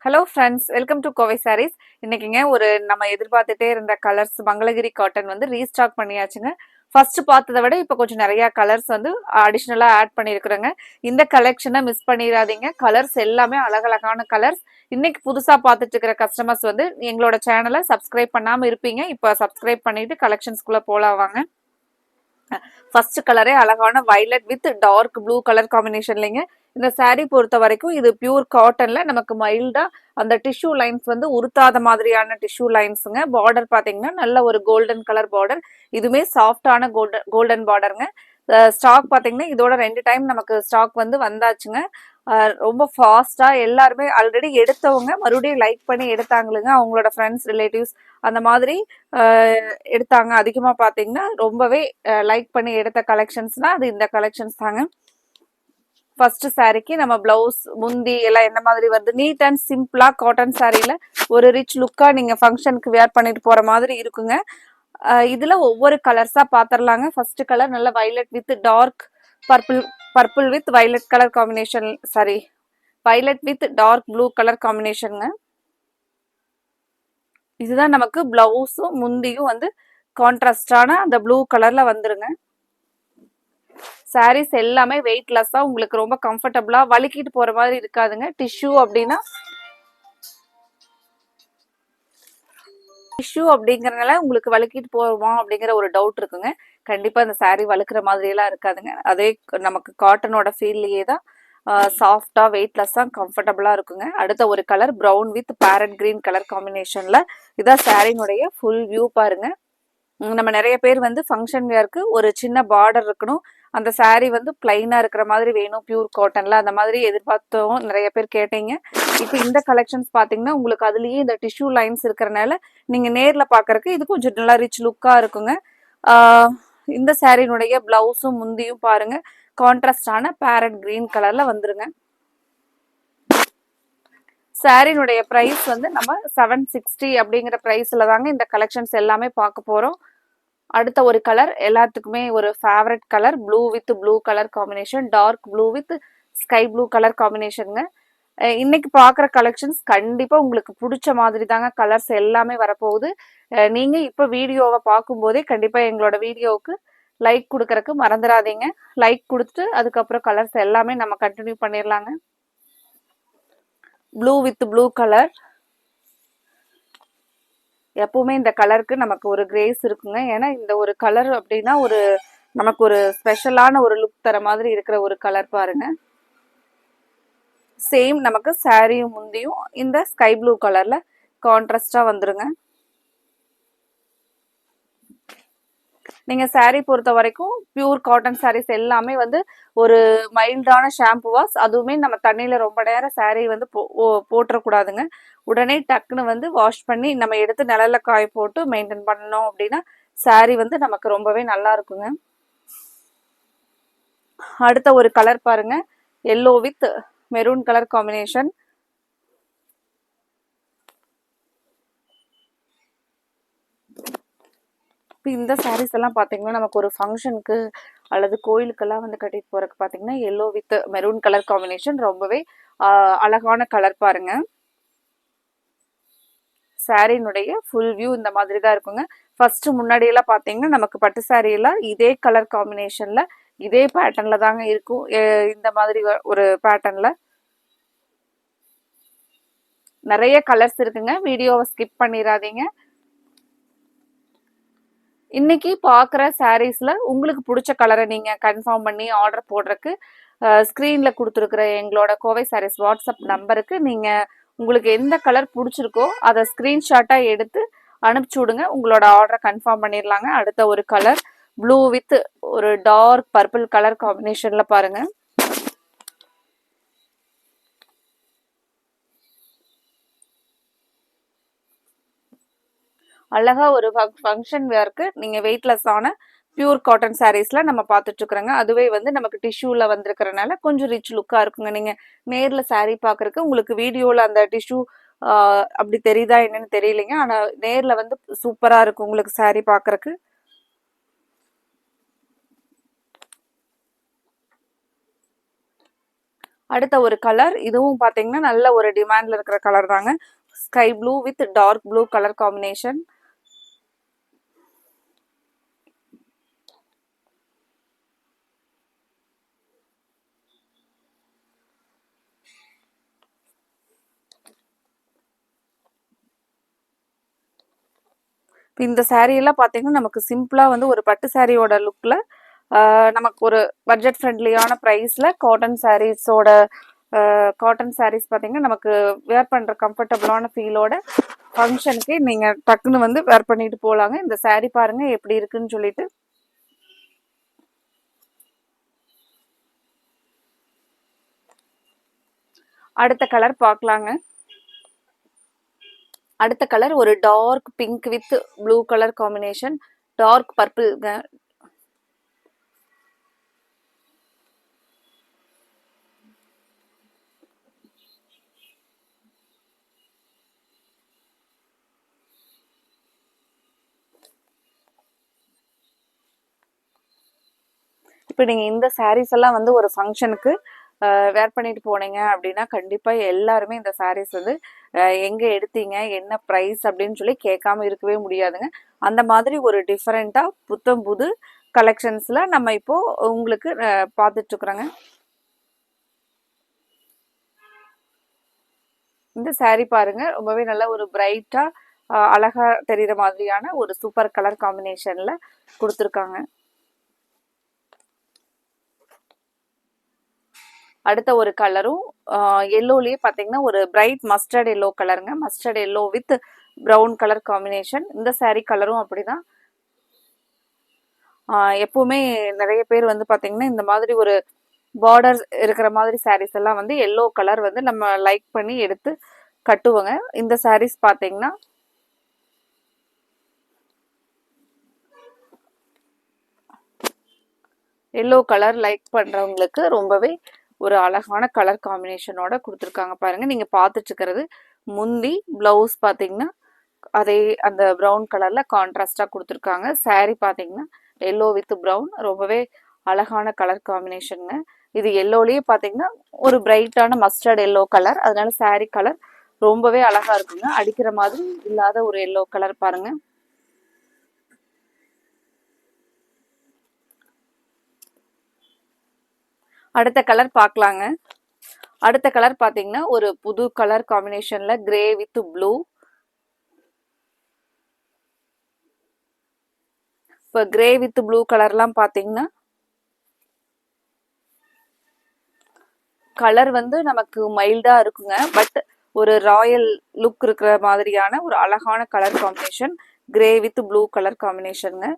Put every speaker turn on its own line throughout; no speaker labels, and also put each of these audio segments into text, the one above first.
Hello friends, welcome to Kovai Sarees. இன்னைக்குங்க ஒரு நம்ம எதிர்பார்த்துட்டே இருந்த கலர்ஸ் மங்களகிரி காட்டன் வந்து ரீஸ்டாக் பண்ணியாச்சுங்க. ஃபர்ஸ்ட் பார்த்ததை விட இப்போ கொஞ்சம் நிறைய கலர்ஸ் வந்து அடிஷ்னலா ஆட் பண்ணியிருக்கிறோங்க. இந்த கலெக்ஷனை மிஸ் பண்ணிடாதீங்க. கலர்ஸ் எல்லாமே அழகழகான கலர்ஸ். இன்னைக்கு புதுசா பார்த்துட்டு இருக்கிற கஸ்டமர்ஸ் வந்து எங்களோட சேனலை சப்ஸ்கிரைப் பண்ணாம இருப்பீங்க. இப்போ சப்ஸ்கிரைப் பண்ணிட்டு கலெக்ஷன்ஸ்குள்ள போலாம் வாங்க. ஃபர்ஸ்ட் கலரே அழகான violet with dark blue colour காம்பினேஷன்லங்க. இந்த saree பொறுத்த வரைக்கும் இது பியூர் காட்டன்ல நமக்கு மைல்டா அந்த டிஷ்யூ லைன்ஸ் வந்து உருத்தாத மாதிரியான டிஷ்யூ லைன்ஸுங்க. பார்டர் பாத்தீங்கன்னா நல்ல ஒரு கோல்டன் கலர் பார்டர். இதுவுமே சாஃப்டான கோல்டன் பார்டருங்க. ஸ்டாக் பாத்தீங்கன்னா இதோட 2 டைம் நமக்கு ஸ்டாக் வந்து வந்தாச்சுங்க. ரொம்ப ஃபாஸ்டா எல்லாருமே ஆல்ரெடி எடுத்தவங்க மறுபடியும் லைக் பண்ணி எடுத்தாங்களுங்க. அவங்களோட ஃப்ரெண்ட்ஸ் ரிலேட்டிவ்ஸ் அந்த மாதிரி எடுத்தாங்க. அதிகமா பாத்தீங்கன்னா ரொம்பவே லைக் பண்ணி எடுத்த கலெக்ஷன்ஸ்னா அது இந்த கலெக்ஷன்ஸ் தாங்க. ஃபர்ஸ்ட் சாரிக்கு நம்ம பிளவுஸ் முந்தி எல்லாம் என்ன மாதிரி வருது, நீட் அண்ட் சிம்பிளா காட்டன் சாரியில ஒரு ரிச் லுக்கா நீங்க ஃபங்க்ஷனுக்கு வேர் பண்ணிட்டு போற மாதிரி இருக்குங்க. இதுல ஒவ்வொரு கலர்ஸா பாத்திரலாங்க. ஃபர்ஸ்ட் கலர் நல்ல violet with dark purple with violet colour combination, sorry violet with dark blue colour காம்பினேஷனுங்க. இதுதான் நமக்கு பிளவுஸும் முந்தியும் வந்து கான்ட்ராஸ்டான அந்த ப்ளூ கலர்ல வந்துருங்க. சாரீஸ் எல்லாமே வெயிட்லெஸ்ஸா உங்களுக்கு ரொம்ப கம்ஃபர்டபுளா வலிக்கிட்டு போற மாதிரி இருக்காதுங்க. டிஷ்யூ அப்படிங்கறதுனால உங்களுக்கு வலிக்கிட்டு போவோமா அப்படிங்கிற ஒரு டவுட் இருக்குங்க. கண்டிப்பா இந்த சாரீ வலுக்கிற மாதிரி எல்லாம் இருக்காதுங்க. அதே நமக்கு காட்டனோட ஃபீல்லையே தான் சாஃப்டா வெயிட்லெஸ்ஸா கம்ஃபர்டபுளா இருக்குங்க. அடுத்த ஒரு colour brown with parrot green colour காம்பினேஷன்ல இதான் சாரீனுடைய ஃபுல் வியூ பாருங்க. நம்ம நிறைய பேர் வந்து ஃபங்க்ஷன் வேருக்கு ஒரு சின்ன பார்டர் இருக்கணும், அந்த சாரீ வந்து பிளைனா இருக்கிற மாதிரி வேணும் பியூர் காட்டன்ல, அந்த மாதிரி எதிர்பார்த்தோம் நிறைய பேர் கேட்டீங்க. இப்போ இந்த கலெக்ஷன்ஸ் பாத்தீங்கன்னா உங்களுக்கு அதுலயே இந்த டிஷ்யூ லைன்ஸ் இருக்கிறனால நீங்க நேர்ல பாக்குறதுக்கு இது கொஞ்சம் நல்லா ரிச் லுக்கா இருக்குங்க. இந்த சாரீனுடைய பிளவுஸும் முந்தியும் பாருங்க கான்ட்ராஸ்டான பேரட் கிரீன் கலர்ல வந்துருங்க. சாரீனுடைய பிரைஸ் வந்து நம்ம 760 அப்படிங்கிற பிரைஸ்ல தாங்க இந்த கலெக்ஷன்ஸ் எல்லாமே பார்க்க போறோம். அடுத்த ஒரு கலர் எல்லாத்துக்குமே ஒரு favourite colour, blue with blue colour combination, dark blue with sky blue colour காம்பினேஷனுங்க. இன்னைக்கு பார்க்குற கலெக்ஷன்ஸ் கண்டிப்பா உங்களுக்கு பிடிச்ச மாதிரி தாங்க கலர்ஸ் எல்லாமே வரப்போகுது. நீங்க இப்போ வீடியோவை பார்க்கும்போதே கண்டிப்பா எங்களோட வீடியோவுக்கு லைக் கொடுக்கறதுக்கு மறந்துடாதீங்க. லைக் கொடுத்துட்டு அதுக்கப்புறம் கலர்ஸ் எல்லாமே நம்ம கண்டினியூ பண்ணிடலாங்க. ப்ளூ வித் ப்ளூ கலர், எப்பவுமே இந்த கலருக்கு நமக்கு ஒரு கிரேஸ் இருக்குங்க. ஏன்னா இந்த ஒரு கலர் அப்படின்னா ஒரு நமக்கு ஒரு ஸ்பெஷலான ஒரு லுக் தர மாதிரி இருக்கிற ஒரு கலர் பாருங்க. சேம் நமக்கு சாரியும் முந்தியும் இந்த ஸ்கை ப்ளூ கலர்ல கான்ட்ராஸ்டா வந்துருங்க. நீங்க சாரீ பொறுத்த வரைக்கும் பியூர் காட்டன் சாரீஸ் எல்லாமே வந்து ஒரு மைல்டான ஷாம்பு வாஷ், அதுவுமே நம்ம தண்ணியில ரொம்ப நேரம் சாரீ வந்து போட்டுறக்கூடாதுங்க. உடனே டக்குன்னு வந்து வாஷ் பண்ணி நம்ம எடுத்து நிழல்ல காய போட்டு மெயின்டைன் பண்ணோம் அப்படின்னா சாரீ வந்து நமக்கு ரொம்பவே நல்லா இருக்குங்க. அடுத்த ஒரு கலர் பாருங்க, yellow with maroon colour combination. இந்த சாரீஸ் எல்லாம் பாத்தீங்கன்னா நமக்கு ஒரு ஃபங்க்ஷனுக்கு அல்லது கோயிலுக்கெல்லாம் வந்து கட்டிட்டு போறதுக்கு பாத்தீங்கன்னா yellow with maroon colour combination ரொம்பவே அழகான கலர் பாருங்க. சாரீனுடைய ஃபுல் வியூ இந்த மாதிரி தான் இருக்குங்க. ஃபர்ஸ்ட் முன்னாடி எல்லாம் பாத்தீங்கன்னா நமக்கு பட்டு சாரீ எல்லாம் இதே கலர் காம்பினேஷன்ல இதே பேட்டர்ன்ல தாங்க இருக்கும். இந்த மாதிரி ஒரு பேட்டர்ன்ல நிறைய கலர்ஸ் இருக்குங்க. வீடியோவை ஸ்கிப் பண்ணிடாதீங்க. இன்னைக்கு பார்க்குற சாரீஸ்ல உங்களுக்கு பிடிச்ச கலரை நீங்க கன்ஃபார்ம் பண்ணி ஆர்டர் போடுறதுக்கு ஸ்க்ரீன்ல கொடுத்துருக்குற எங்களோட கோவை சாரீஸ் வாட்ஸ்அப் நம்பருக்கு நீங்க உங்களுக்கு எந்த கலர் பிடிச்சிருக்கோ அதை ஸ்கிரீன்ஷாட்டா எடுத்து அனுப்பிச்சு விடுங்க. உங்களோட ஆர்டரை கன்ஃபார்ம் பண்ணிடலாங்க. அடுத்த ஒரு கலர் ப்ளூ வித் ஒரு டார்க் பர்பிள் கலர் காம்பினேஷன்ல பாருங்க. அழகா ஒரு ஃபங்க்ஷன் வேர்க்கு நீங்க வெயிட்லெஸ் ஆன பியூர் காட்டன் சாரீஸ்ல நம்ம பார்த்துட்டு இருக்கிறோங்க. அதுவே வந்து நமக்கு டிஷ்யூல வந்திருக்கிறனால கொஞ்சம் ரிச் லுக்கா இருக்குங்க. நீங்க நேர்ல சாரீ பாக்குறதுக்கு உங்களுக்கு வீடியோல அந்த டிஷ்யூ அப்படி தெரியுதா என்னன்னு தெரியலைங்க. ஆனா நேர்ல வந்து சூப்பரா இருக்கும் உங்களுக்கு சாரீ பாக்குறதுக்கு. அடுத்த ஒரு கலர், இதுவும் பாத்தீங்கன்னா நல்ல ஒரு டிமாண்ட்ல இருக்கிற கலர் தாங்க. Sky blue with dark blue colour combination. இந்த saree எல்லாம் பாத்தீங்கன்னா நமக்கு சிம்பிளா வந்து ஒரு பட்டு சாரியோட லுக்ல நமக்கு ஒரு பட்ஜெட் ஃப்ரெண்ட்லியான ப்ரைஸ்ல காட்டன் சாரீஸோட காட்டன் சாரீஸ் பாத்தீங்கன்னா நமக்கு வேர் பண்ற கம்ஃபர்டபுளான ஃபீலோட ஃபங்க்ஷனுக்கு நீங்க டக்குன்னு வந்து வேர் பண்ணிட்டு போலாங்க. இந்த saree பாருங்க எப்படி இருக்குன்னு சொல்லிட்டு. அடுத்த கலர் பார்க்கலாங்க. அடுத்த கலர் ஒரு dark pink with blue colour combination, dark பர்பிள்ங்க. இப்போ நீங்க இந்த சாரீஸ் எல்லாம் வந்து ஒரு ஃபங்க்ஷனுக்கு வேர் பண்ணிட்டு போனீங்க அப்படின்னா கண்டிப்பா எல்லாருமே இந்த சாரீஸ் வந்து எங்க எடுத்தீங்க, என்ன ப்ரைஸ் அப்படின்னு சொல்லி கேட்காம இருக்கவே முடியாதுங்க. அந்த மாதிரி ஒரு டிஃபரெண்டா புத்தம் புது கலெக்ஷன்ஸ்ல நம்ம இப்போ உங்களுக்கு பார்த்துட்டு இருக்கிறோங்க. இந்த saree பாருங்க ரொம்பவே நல்ல ஒரு பிரைட்டா அழகா தெரியுற மாதிரியான ஒரு சூப்பர் கலர் காம்பினேஷன்ல கொடுத்துருக்காங்க. அடுத்த ஒரு கலரும் எல்லோலயே பாத்தீங்கன்னா ஒரு பிரைட் மஸ்டர்ட் எல்லோ கலருங்க. Mustard yellow with brown colour combination. இந்த saree கலரும் அப்படிதான். எப்பவுமே நிறைய பேர் வந்து பாத்தீங்கன்னா இந்த மாதிரி ஒரு பார்டர் இருக்கிற மாதிரி சாரீஸ் எல்லாம் வந்து எல்லோ கலர் வந்து நம்ம லைக் பண்ணி எடுத்து கட்டுவோங்க. இந்த சாரீஸ் பாத்தீங்கன்னா எல்லோ கலர் லைக் பண்றவங்களுக்கு ரொம்பவே ஒரு அழகான கலர் காம்பினேஷனோட கொடுத்துருக்காங்க பாருங்க. நீங்க பார்த்துட்டு இருக்கிறது முந்தி, பிளவுஸ் பாத்தீங்கன்னா அதே அந்த ப்ரௌன் கலர்ல கான்ட்ராஸ்டா கொடுத்துருக்காங்க. saree பாத்தீங்கன்னா எல்லோ வித் ப்ரௌன், ரொம்பவே அழகான கலர் காம்பினேஷனுங்க. இது எல்லோலயே பாத்தீங்கன்னா ஒரு பிரைட்டான மஸ்டர்ட் எல்லோ கலர், அதனால saree கலர் ரொம்பவே அழகா இருக்குங்க. அடிக்கிற மாதிரி இல்லாத ஒரு எல்லோ கலர் பாருங்க. அடுத்த கலர் பார்க்கலாங்க. அடுத்த கலர் பாத்தீங்கன்னா ஒரு புது கலர் காம்பினேஷன்ல கிரே வித் ப்ளூ. இப்போ கிரே வித் ப்ளூ கலர்லாம் பாத்தீங்கன்னா கலர் வந்து நமக்கு மைல்டா இருக்குங்க. பட் ஒரு ராயல் லுக் இருக்கிற மாதிரியான ஒரு அழகான colour combination, grey with blue colour காம்பினேஷனுங்க.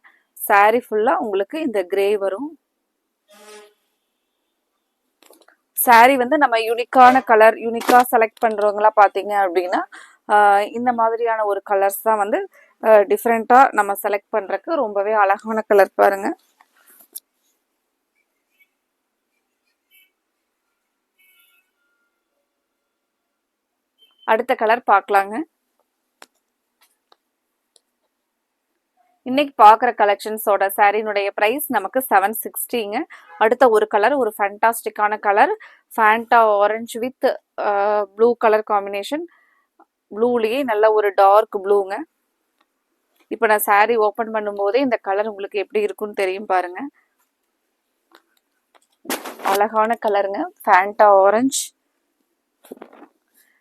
saree ஃபுல்லா உங்களுக்கு இந்த கிரே வரும். saree வந்து நம்ம யூனிக்கான கலர் யூனிக்கா செலக்ட் பண்றவங்களா பாத்தீங்க அப்படின்னா இந்த மாதிரியான ஒரு கலர்ஸ் தான் வந்து டிஃப்ரெண்டா நம்ம செலக்ட் பண்றதுக்கு ரொம்பவே அழகான கலர் பாருங்க. அடுத்த கலர் பார்க்கலாங்க. இன்னைக்கு பார்க்குற கலெக்ஷன்ஸோட சாரினுடைய ப்ரைஸ் நமக்கு 760ங்க. அடுத்த ஒரு கலர் ஒரு ஃபேண்டாஸ்டிக்கான colour, Fanta orange with blue colour combination. ப்ளூலேயே நல்ல ஒரு டார்க் ப்ளூங்க. இப்போ நான் saree ஓப்பன் பண்ணும்போதே இந்த கலர் உங்களுக்கு எப்படி இருக்குன்னு தெரியும் பாருங்க. அழகான கலருங்க, ஃபேண்டா ஆரஞ்சு.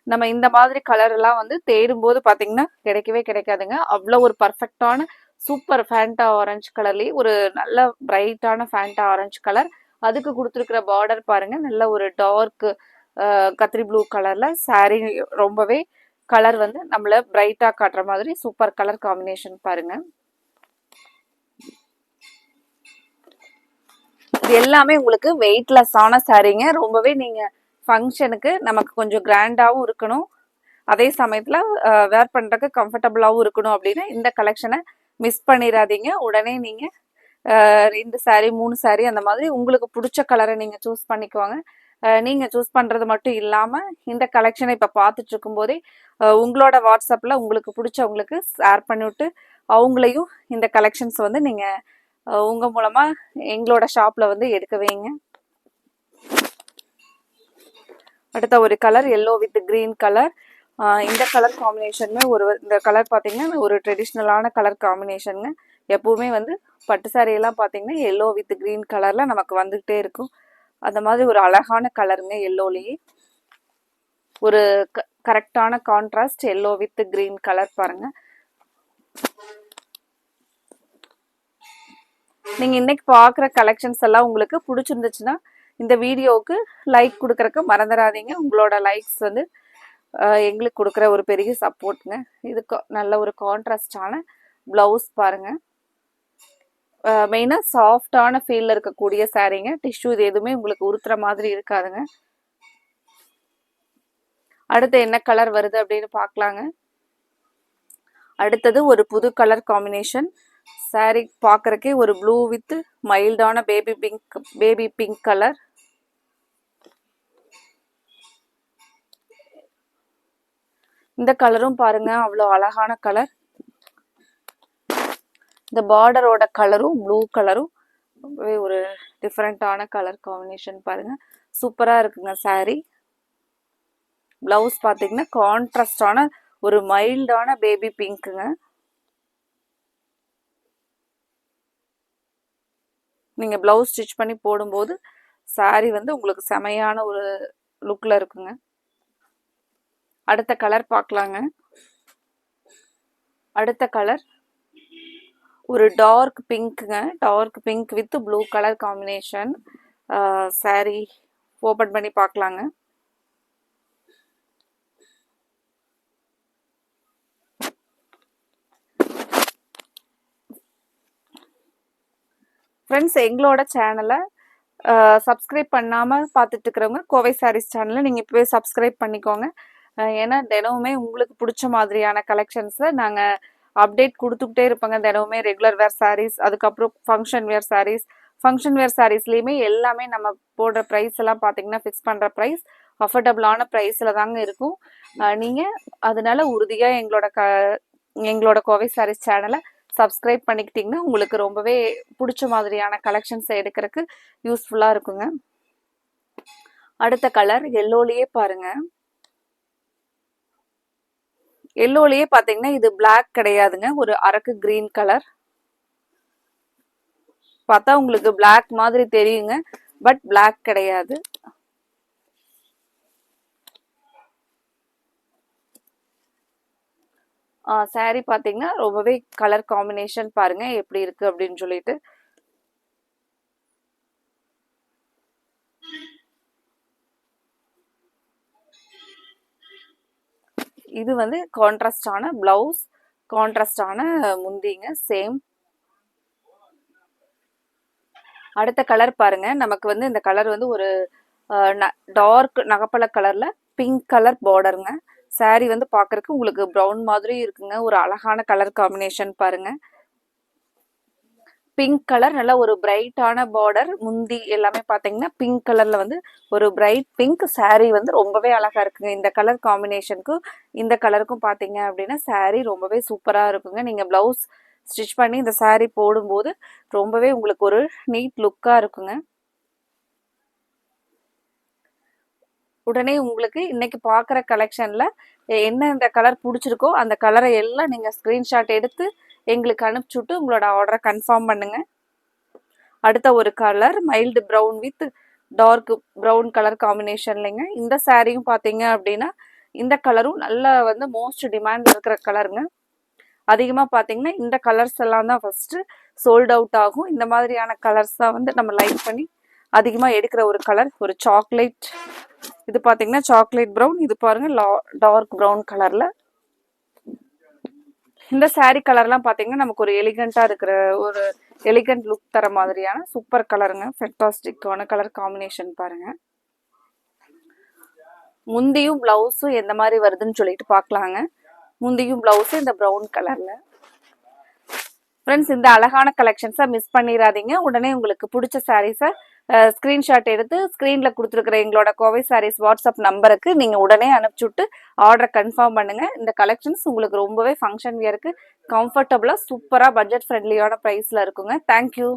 நம்ம இந்த மாதிரி கலர் எல்லாம் வந்து தேடும்போது பாத்தீங்கன்னா கிடைக்கவே கிடைக்காதுங்க. அவ்வளோ ஒரு பர்ஃபெக்டான சூப்பர் ஃபேண்டா ஆரஞ்சு கலர்லயே ஒரு நல்ல பிரைட்டான ஃபேண்டா ஆரஞ்சு கலர். அதுக்கு கொடுத்துருக்கிற பார்டர் பாருங்க நல்ல ஒரு டார்க் கத்திரி ப்ளூ கலர்ல. saree ரொம்பவே கலர் வந்து நம்மள பிரைட்டா காட்டுற மாதிரி சூப்பர் கலர் காம்பினேஷன் பாருங்க. இது எல்லாமே உங்களுக்கு வெயிட்லெஸ்ஸான சாரீங்க. ரொம்பவே நீங்க ஃபங்க்ஷனுக்கு நமக்கு கொஞ்சம் கிராண்டாவும் இருக்கணும், அதே சமயத்துல வேர் பண்றதுக்கு கம்ஃபர்டபுளாவும் இருக்கணும் அப்படின்னா இந்த கலெக்ஷனை மிஸ் பண்ணிடாதீங்க. உடனே நீங்க 2 saree 3 saree அந்த மாதிரி உங்களுக்கு பிடிச்ச கலரை நீங்க சூஸ் பண்ணிக்குவாங்க. நீங்க சூஸ் பண்றது மட்டும் இல்லாம இந்த கலெக்ஷனை இப்ப பார்த்துட்டு இருக்கும் போதே உங்களோட வாட்ஸ்அப்ல உங்களுக்கு பிடிச்சவங்களுக்கு ஷேர் பண்ணிவிட்டு அவங்களையும் இந்த கலெக்ஷன்ஸ் வந்து நீங்க உங்க மூலமா எங்களோட ஷாப்ல வந்து எடுக்க வைங்க. அடுத்த ஒரு colour yellow with green colour. இந்த கலர் காம்பினேஷனுமே இந்த கலர் பார்த்தீங்கன்னா ஒரு ட்ரெடிஷ்னலான கலர் காம்பினேஷனுங்க. எப்பவுமே வந்து பட்டு சாரியெல்லாம் பார்த்தீங்கன்னா எல்லோ வித் கிரீன் கலரில் நமக்கு வந்துகிட்டே இருக்கும். அந்த மாதிரி ஒரு அழகான கலருங்க. எல்லோலேயே ஒரு கரெக்டான contrast yellow with green colour பாருங்க. நீங்கள் இன்னைக்கு பார்க்குற கலெக்ஷன்ஸ் எல்லாம் உங்களுக்கு பிடிச்சிருந்துச்சுன்னா இந்த வீடியோவுக்கு லைக் கொடுக்குறக்கு மறந்துடாதீங்க. உங்களோட லைக்ஸ் வந்து எங்களுக்கு கொடுக்குற ஒரு பெரிய சப்போர்ட்டுங்க. இது நல்ல ஒரு கான்ட்ராஸ்டான ப்ளவுஸ் பாருங்க. மெயினாக சாஃப்டான ஃபீல்ல இருக்கக்கூடிய சாரீங்க. டிஷ்யூ இது எதுவுமே உங்களுக்கு உறுத்துற மாதிரி இருக்காதுங்க. அடுத்து என்ன கலர் வருது அப்படின்னு பார்க்கலாங்க. அடுத்தது ஒரு புது கலர் காம்பினேஷன் சாரீ. பார்க்கறக்கே ஒரு ப்ளூ வித் மைல்டான பேபி பிங்க் கலர். இந்த கலரும் பாருங்க அவ்வளோ அழகான கலர். இந்த பார்டரோட கலரும் ப்ளூ கலரும் ஒரு டிஃப்ரெண்டான கலர் காம்பினேஷன் பாருங்க. சூப்பரா இருக்குங்க சாரீ. பிளவுஸ் பார்த்தீங்கன்னா கான்ட்ராஸ்டான ஒரு மைல்டான பேபி பிங்க்குங்க. நீங்க பிளவுஸ் ஸ்டிச் பண்ணி போடும்போது சாரீ வந்து உங்களுக்கு செமையான ஒரு லுக்ல இருக்குங்க. அடுத்த கலர் பார்க்கலாங்க. அடுத்த கலர் ஒரு டார்க் பிங்க்குங்க. Dark pink with blue colour combination sari open பண்ணி பார்க்கலாங்க. ஃப்ரெண்ட்ஸ், எங்களோட சேனலை சப்ஸ்கிரைப் பண்ணாமல் பார்த்துட்டு இருக்கிறவங்க கோவை சாரீஸ் சேனலை நீங்கள் இப்போவே சப்ஸ்கிரைப் பண்ணிக்கோங்க. ஏன்னா தினமுமே உங்களுக்கு பிடிச்ச மாதிரியான கலெக்ஷன்ஸை நாங்கள் அப்டேட் கொடுத்துக்கிட்டே இருப்போங்க. தினமுமே ரெகுலர் வேர் சாரீஸ், அதுக்கப்புறம் function wear saris. Function wear சாரீஸ்லேயுமே எல்லாமே நம்ம போடுற ப்ரைஸ் எல்லாம் பார்த்தீங்கன்னா ஃபிக்ஸ் பண்ணுற ப்ரைஸ் அஃபோர்டபுளான ப்ரைஸில் தாங்க இருக்கும். நீங்கள் அதனால உறுதியாக எங்களோட கோவை சாரீஸ் சேனலை சப்ஸ்கிரைப் பண்ணிக்கிட்டிங்கன்னா உங்களுக்கு ரொம்பவே பிடிச்ச மாதிரியான கலெக்ஷன்ஸை எடுக்கிறதுக்கு யூஸ்ஃபுல்லாக இருக்குங்க. அடுத்த கலர் எல்லோலேயே பாருங்க. எல்லோலேயே பார்த்தீங்கன்னா இது பிளாக் கிடையாதுங்க, ஒரு அரக்கு கிரீன் கலர். பார்த்தா உங்களுக்கு பிளாக் மாதிரி தெரியுங்க, பட் பிளாக் கிடையாது. சாரி பார்த்தீங்கன்னா ரொம்பவே கலர் காம்பினேஷன் பாருங்க எப்படி இருக்கு அப்படின்னு சொல்லிட்டு. இது வந்து கான்ட்ராஸ்டான பிளவுஸ், கான்ட்ராஸ்டான முந்திங்க சேம். அடுத்த கலர் பாருங்க. நமக்கு வந்து இந்த கலர் வந்து ஒரு டார்க் நகப்பழ கலர்ல பிங்க் கலர் பார்டருங்க. சாரி வந்து பார்க்கறதுக்கு உங்களுக்கு ப்ரௌன் மாதிரி இருக்குங்க. ஒரு அழகான கலர் காம்பினேஷன் பாருங்க. பிங்க் கலர், நல்ல ஒரு பிரைட்டான பார்டர். முந்தி எல்லாமே பார்த்தீங்கன்னா பிங்க் கலர்ல வந்து ஒரு பிரைட் பிங்க். சாரி வந்து ரொம்பவே அழகா இருக்குங்க. இந்த கலர் காம்பினேஷனுக்கும் இந்த கலருக்கும் பார்த்தீங்க அப்படின்னா சாரி ரொம்பவே சூப்பராக இருக்குங்க. நீங்கள் பிளவுஸ் ஸ்டிச் பண்ணி இந்த சாரி போடும்போது ரொம்பவே உங்களுக்கு ஒரு நீட் லுக்காக இருக்குங்க. உடனே உங்களுக்கு இன்னைக்கு பார்க்குற கலெக்ஷனில் என்ன இந்த கலர் பிடிச்சிருக்கோ அந்த கலரை எல்லாம் நீங்கள் ஸ்க்ரீன்ஷாட் எடுத்து எங்களுக்கு அனுப்பிச்சுட்டு உங்களோட ஆர்டரை கன்ஃபார்ம் பண்ணுங்க. அடுத்த ஒரு colour mild brown with dark brown colour காம்பினேஷன்லைங்க. இந்த சாரியும் பார்த்தீங்க அப்படின்னா இந்த கலரும் நல்ல வந்து மோஸ்ட் டிமாண்ட் இருக்கிற கலருங்க. அதிகமாக பார்த்தீங்கன்னா இந்த கலர்ஸ் எல்லாம் தான் ஃபர்ஸ்ட் சோல்ட் அவுட் ஆகும். இந்த மாதிரியான கலர்ஸ் தான் வந்து நம்ம லைக் பண்ணி அதிகமாக எடுக்கிற ஒரு கலர். ஒரு சாக்லேட், இது பார்த்தீங்கன்னா சாக்லேட் ப்ரௌன். இது பாருங்க டார்க் ப்ரௌன் கலர்ல. இந்த சாரி கலர்லாம் பார்த்தீங்கன்னா நமக்கு ஒரு எலிகண்டா இருக்கிற ஒரு எலிகண்ட் லுக் தர மாதிரியான சூப்பர் கலருங்க. ஃபென்டாஸ்டிக்கான கலர் காம்பினேஷன் பாருங்க. முந்தியும் பிளவுஸும் எந்த மாதிரி வருதுன்னு சொல்லிட்டு பார்க்கலாங்க. முந்தியும் பிளவுஸும் இந்த ப்ரௌன் கலர்ல. ஃப்ரெண்ட்ஸ், இந்த அழகான கலெக்ஷன்ஸை மிஸ் பண்ணிடாதீங்க. உடனே உங்களுக்கு பிடிச்ச சாரீஸை ஸ்க்ரீன்ஷாட் எடுத்து ஸ்க்ரீனில் கொடுத்துருக்குற எங்களோட கோவை சாரீஸ் வாட்ஸ்அப் நம்பருக்கு நீங்கள் உடனே அனுப்பிச்சுட்டு ஆர்டரை கன்ஃபார்ம் பண்ணுங்கள். இந்த கலெக்ஷன்ஸ் உங்களுக்கு ரொம்பவே ஃபங்க்ஷன் வியருக்கு கம்ஃபர்டபுளாக சூப்பராக பட்ஜெட் ஃப்ரெண்ட்லியான ப்ரைஸில் இருக்குங்க. தேங்க்யூ.